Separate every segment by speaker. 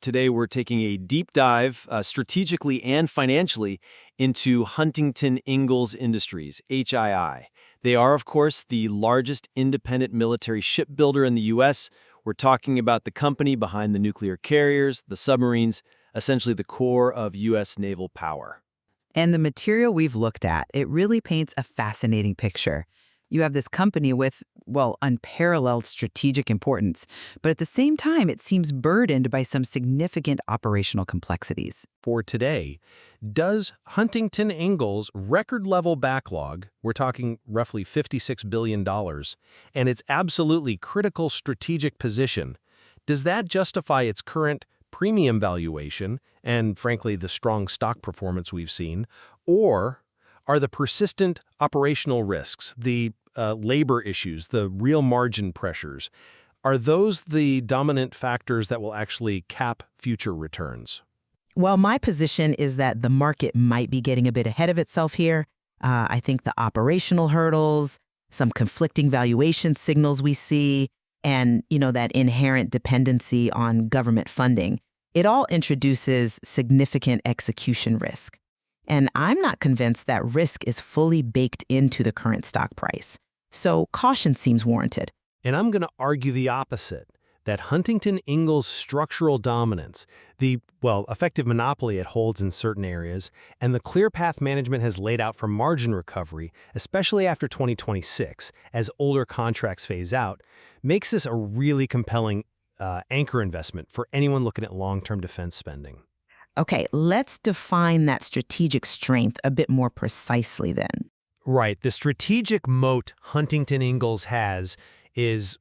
Speaker 1: Today, we're taking a deep dive, strategically and financially, into Huntington Ingalls Industries, HII. They are, of course, the largest independent military shipbuilder in the U.S. We're talking about the company behind the nuclear carriers, the submarines, essentially the core of U.S. naval power.
Speaker 2: And the material we've looked at, it really paints a fascinating picture. You have this company with, well, unparalleled strategic importance, but at the same time, it seems burdened by some significant operational complexities.
Speaker 3: For today, does Huntington Ingalls' record-level backlog, we're talking roughly $56 billion, and its absolutely critical strategic position, does that justify its current premium valuation and, frankly, the strong stock performance we've seen, or are the persistent operational risks, the labor issues, the real margin pressures, are those the dominant factors that will actually cap future returns?
Speaker 2: Well, my position is that the market might be getting a bit ahead of itself here. I think the operational hurdles, some conflicting valuation signals we see, and that inherent dependency on government funding, it all introduces significant execution risk. And I'm not convinced that risk is fully baked into the current stock price. So caution seems warranted.
Speaker 3: And I'm going to argue the opposite, that Huntington Ingalls' structural dominance, the, effective monopoly it holds in certain areas, and the clear path management has laid out for margin recovery, especially after 2026, as older contracts phase out, makes this a really compelling anchor investment for anyone looking at long-term defense spending.
Speaker 2: Okay, let's define that strategic strength a bit more precisely then.
Speaker 3: Right. The strategic moat Huntington Ingalls has is,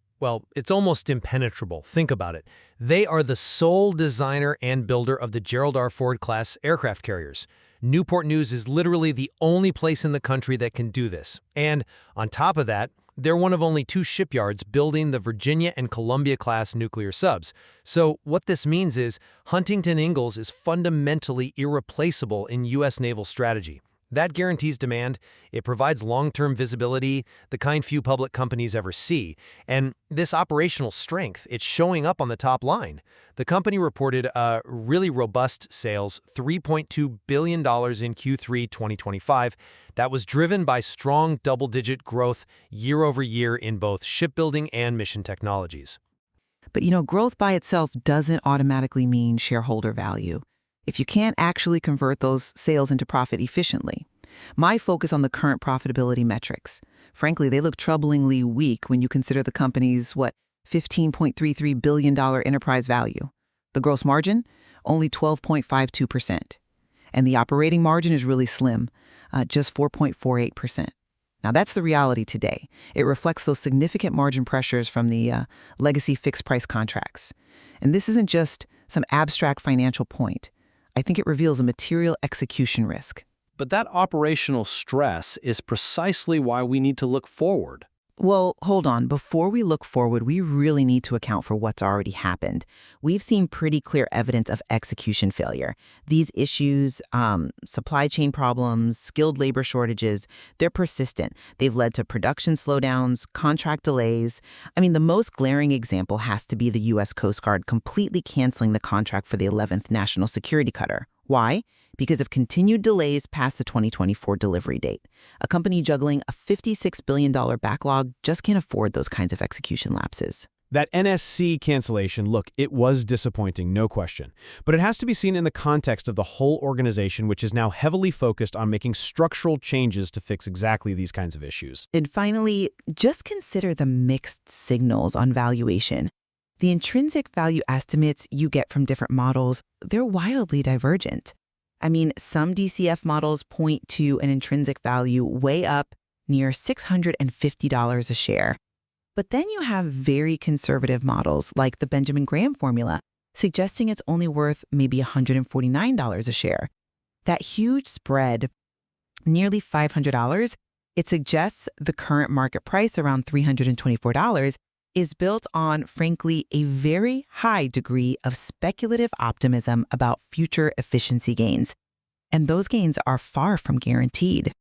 Speaker 3: it's almost impenetrable. Think about it. They are the sole designer and builder of the Gerald R. Ford-class aircraft carriers. Newport News is literally the only place in the country that can do this. And on top of that, they're one of only 2 shipyards building the Virginia and Columbia-class nuclear subs. So what this means is Huntington Ingalls is fundamentally irreplaceable in U.S. naval strategy. That guarantees demand, it provides long-term visibility, the kind few public companies ever see, and this operational strength, it's showing up on the top line. The company reported really robust sales, $3.2 billion in Q3 2025. That was driven by strong double-digit growth year over year in both shipbuilding and mission technologies.
Speaker 2: But growth by itself doesn't automatically mean shareholder value if you can't actually convert those sales into profit efficiently. My focus on the current profitability metrics. Frankly, they look troublingly weak when you consider the company's, $15.33 billion enterprise value. The gross margin, only 12.52%. And the operating margin is really slim, just 4.48%. Now, that's the reality today. It reflects those significant margin pressures from the legacy fixed-price contracts. And this isn't just some abstract financial point. I think it reveals a material execution risk.
Speaker 1: But that operational stress is precisely why we need to look forward.
Speaker 2: Well, hold on. Before we look forward, we really need to account for what's already happened. We've seen pretty clear evidence of execution failure. These issues, supply chain problems, skilled labor shortages, they're persistent. They've led to production slowdowns, contract delays. The most glaring example has to be the U.S. Coast Guard completely canceling the contract for the 11th National Security Cutter. Why? Because of continued delays past the 2024 delivery date. A company juggling a $56 billion backlog just can't afford those kinds of execution lapses.
Speaker 1: That NSC cancellation, look, it was disappointing, no question. But it has to be seen in the context of the whole organization, which is now heavily focused on making structural changes to fix exactly these kinds of issues.
Speaker 2: And finally, just consider the mixed signals on valuation. The intrinsic value estimates you get from different models, they're wildly divergent. Some DCF models point to an intrinsic value way up near $650 a share. But then you have very conservative models like the Benjamin Graham formula, suggesting it's only worth maybe $149 a share. That huge spread, nearly $500, it suggests the current market price around $324 is built on, frankly, a very high degree of speculative optimism about future efficiency gains. And those gains are far from guaranteed.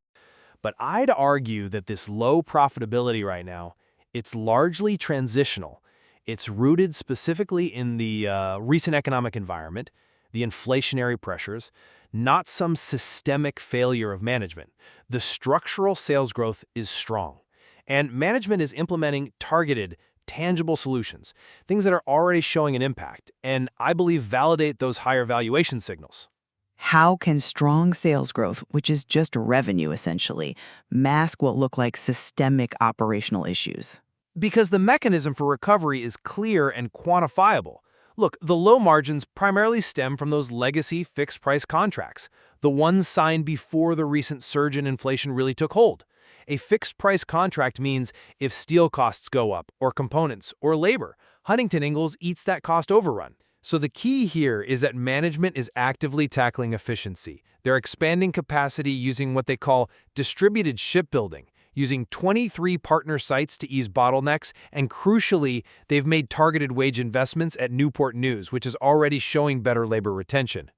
Speaker 1: But I'd argue that this low profitability right now, it's largely transitional. It's rooted specifically in the recent economic environment, the inflationary pressures, not some systemic failure of management. The structural sales growth is strong, and management is implementing targeted, tangible solutions, things that are already showing an impact, and I believe validate those higher valuation signals.
Speaker 4: How can strong sales growth, which is just revenue essentially, mask what look like systemic operational issues?
Speaker 1: Because the mechanism for recovery is clear and quantifiable. Look, the low margins primarily stem from those legacy fixed-price contracts, the ones signed before the recent surge in inflation really took hold. A fixed-price contract means if steel costs go up, or components, or labor, Huntington Ingalls eats that cost overrun. So the key here is that management is actively tackling efficiency. They're expanding capacity using what they call distributed shipbuilding, using 23 partner sites to ease bottlenecks, and crucially, they've made targeted wage investments at Newport News, which is already showing better labor retention.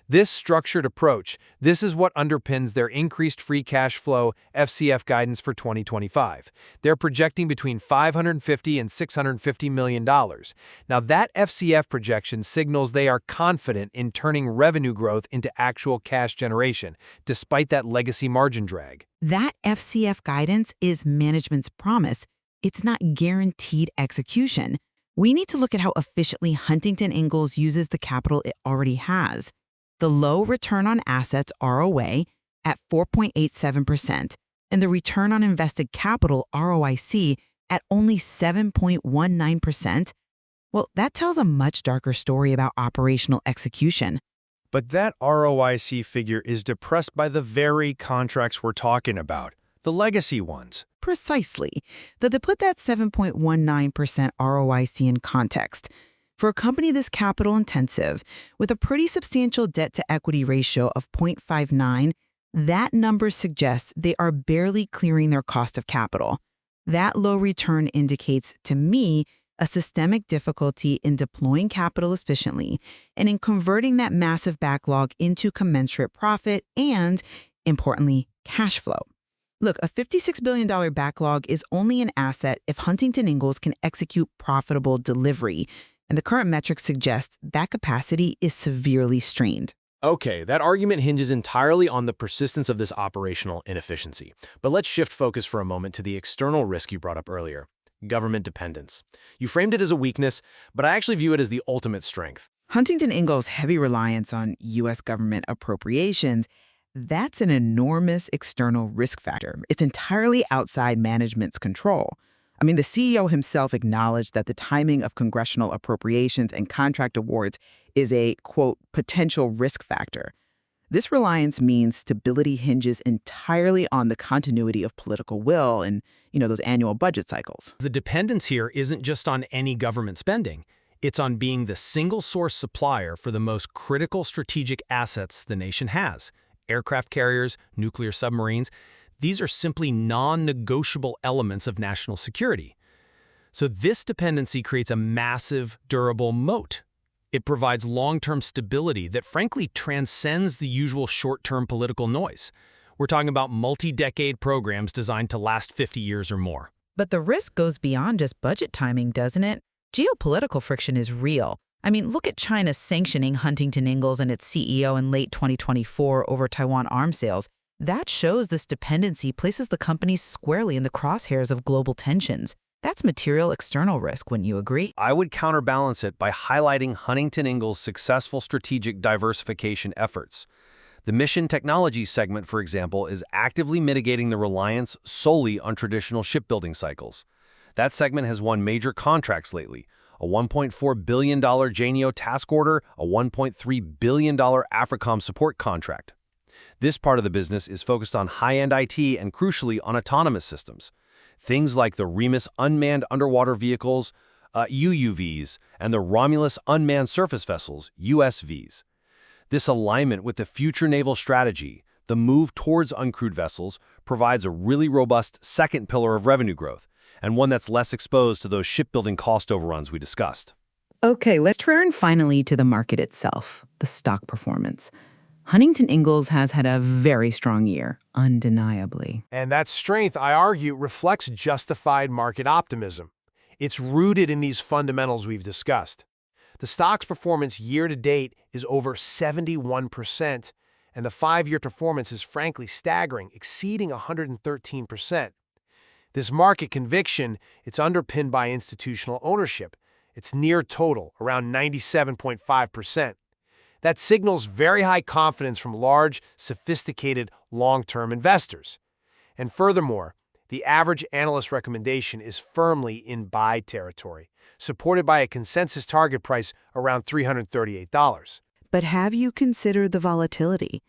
Speaker 1: This structured approach, this is what underpins their increased free cash flow FCF guidance for 2025. They're projecting between $550 and $650 million. Now that FCF projection signals they are confident in turning revenue growth into actual cash generation, despite that legacy margin drag.
Speaker 2: That FCF guidance is management's promise. It's not guaranteed execution. We need to look at how efficiently Huntington Ingalls uses the capital it already has. The low return on assets ROA at 4.87% and the return on invested capital ROIC at only 7.19%, well, that tells a much darker story about operational execution.
Speaker 5: But that ROIC figure is depressed by the very contracts we're talking about, the legacy ones.
Speaker 2: Precisely. To put that 7.19% ROIC in context, for a company this capital intensive, with a pretty substantial debt-to-equity ratio of 0.59, that number suggests they are barely clearing their cost of capital. That low return indicates, to me, a systemic difficulty in deploying capital efficiently and in converting that massive backlog into commensurate profit and, importantly, cash flow. Look, a $56 billion backlog is only an asset if Huntington Ingalls can execute profitable delivery, and the current metrics suggest that capacity is severely strained.
Speaker 6: Okay, that argument hinges entirely on the persistence of this operational inefficiency. But let's shift focus for a moment to the external risk you brought up earlier, government dependence. You framed it as a weakness, but I actually view it as the ultimate strength.
Speaker 2: Huntington Ingalls' heavy reliance on U.S. government appropriations, that's an enormous external risk factor. It's entirely outside management's control. I mean, the CEO himself acknowledged that the timing of congressional appropriations and contract awards is a, quote, potential risk factor. This reliance means stability hinges entirely on the continuity of political will and, those annual budget cycles.
Speaker 3: The dependence here isn't just on any government spending. It's on being the single source supplier for the most critical strategic assets the nation has. Aircraft carriers, nuclear submarines. These are simply non-negotiable elements of national security. So this dependency creates a massive, durable moat. It provides long-term stability that frankly transcends the usual short-term political noise. We're talking about multi-decade programs designed to last 50 years or more.
Speaker 2: But the risk goes beyond just budget timing, doesn't it? Geopolitical friction is real. I mean, look at China sanctioning Huntington Ingalls and its CEO in late 2024 over Taiwan arms sales. That shows this dependency places the company squarely in the crosshairs of global tensions. That's material external risk, wouldn't you agree?
Speaker 1: I would counterbalance it by highlighting Huntington Ingalls' successful strategic diversification efforts. The mission technologies segment, for example, is actively mitigating the reliance solely on traditional shipbuilding cycles. That segment has won major contracts lately, a $1.4 billion JNEO task order, a $1.3 billion AFRICOM support contract. This part of the business is focused on high-end IT and, crucially, on autonomous systems. Things like the Remus unmanned underwater vehicles, UUVs, and the Romulus unmanned surface vessels, USVs. This alignment with the future naval strategy, the move towards uncrewed vessels, provides a really robust second pillar of revenue growth, and one that's less exposed to those shipbuilding cost overruns we discussed.
Speaker 4: Okay, let's turn finally to the market itself, the stock performance. Huntington Ingalls has had a very strong year, undeniably.
Speaker 7: And that strength, I argue, reflects justified market optimism.
Speaker 3: It's rooted in these fundamentals we've discussed. The stock's performance year-to-date is over 71%, and the 5-year performance is frankly staggering, exceeding 113%. This market conviction, it's underpinned by institutional ownership. It's near total, around 97.5%. That signals very high confidence from large, sophisticated, long-term investors. And furthermore, the average analyst recommendation is firmly in buy territory, supported by a consensus target price around $338.
Speaker 2: But have you considered the volatility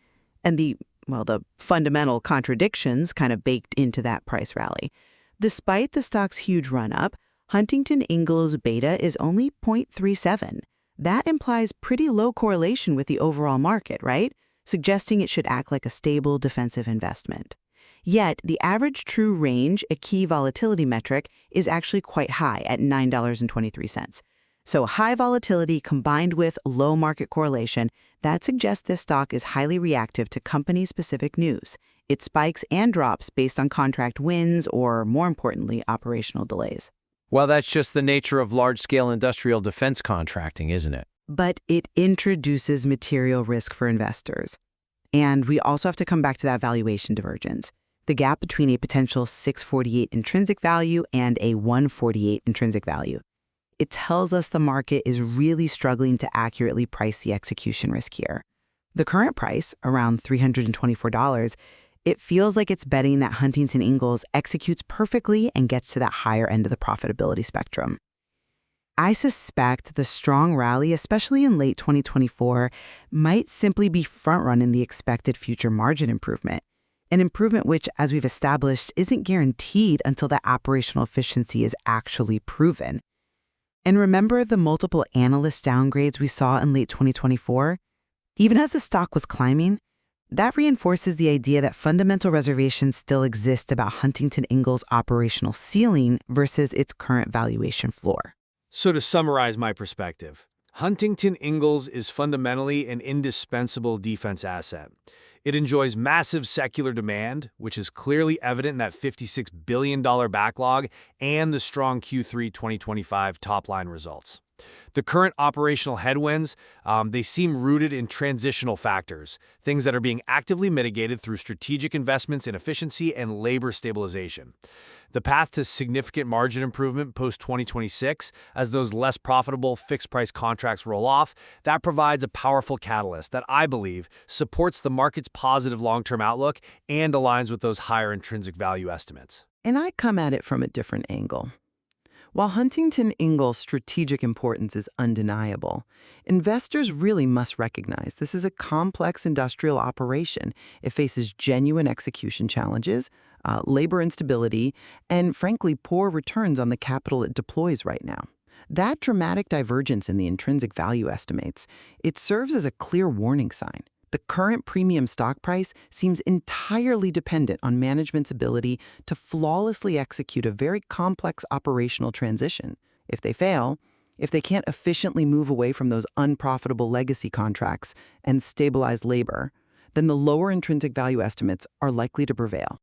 Speaker 2: and the fundamental contradictions kind of baked into that price rally? Despite the stock's huge run-up, Huntington Ingalls beta is only 0.37. That implies pretty low correlation with the overall market, right? Suggesting it should act like a stable defensive investment. Yet, the average true range, a key volatility metric, is actually quite high at $9.23. So high volatility combined with low market correlation, that suggests this stock is highly reactive to company-specific news. It spikes and drops based on contract wins or, more importantly, operational delays.
Speaker 1: Well, that's just the nature of large-scale industrial defense contracting, isn't it?
Speaker 2: But it introduces material risk for investors. And we also have to come back to that valuation divergence. The gap between a potential 648 intrinsic value and a 148 intrinsic value. It tells us the market is really struggling to accurately price the execution risk here. The current price, around $324, it feels like it's betting that Huntington Ingalls executes perfectly and gets to that higher end of the profitability spectrum. I suspect the strong rally, especially in late 2024, might simply be front-running the expected future margin improvement. An improvement which, as we've established, isn't guaranteed until the operational efficiency is actually proven. And remember the multiple analyst downgrades we saw in late 2024? Even as the stock was climbing, that reinforces the idea that fundamental reservations still exist about Huntington Ingalls' operational ceiling versus its current valuation floor.
Speaker 1: So to summarize my perspective, Huntington Ingalls is fundamentally an indispensable defense asset. It enjoys massive secular demand, which is clearly evident in that $56 billion backlog and the strong Q3 2025 top-line results. The current operational headwinds, they seem rooted in transitional factors, things that are being actively mitigated through strategic investments in efficiency and labor stabilization. The path to significant margin improvement post-2026, as those less profitable fixed-price contracts roll off, that provides a powerful catalyst that I believe supports the market's positive long-term outlook and aligns with those higher intrinsic value estimates.
Speaker 7: And I come at it from a different angle. While Huntington Ingalls' strategic importance is undeniable, investors really must recognize this is a complex industrial operation. It faces genuine execution challenges, labor instability, and frankly, poor returns on the capital it deploys right now. That dramatic divergence in the intrinsic value estimates, it serves as a clear warning sign. The current premium stock price seems entirely dependent on management's ability to flawlessly execute a very complex operational transition. If they fail, if they can't efficiently move away from those unprofitable legacy contracts and stabilize labor, then the lower intrinsic value estimates are likely to prevail.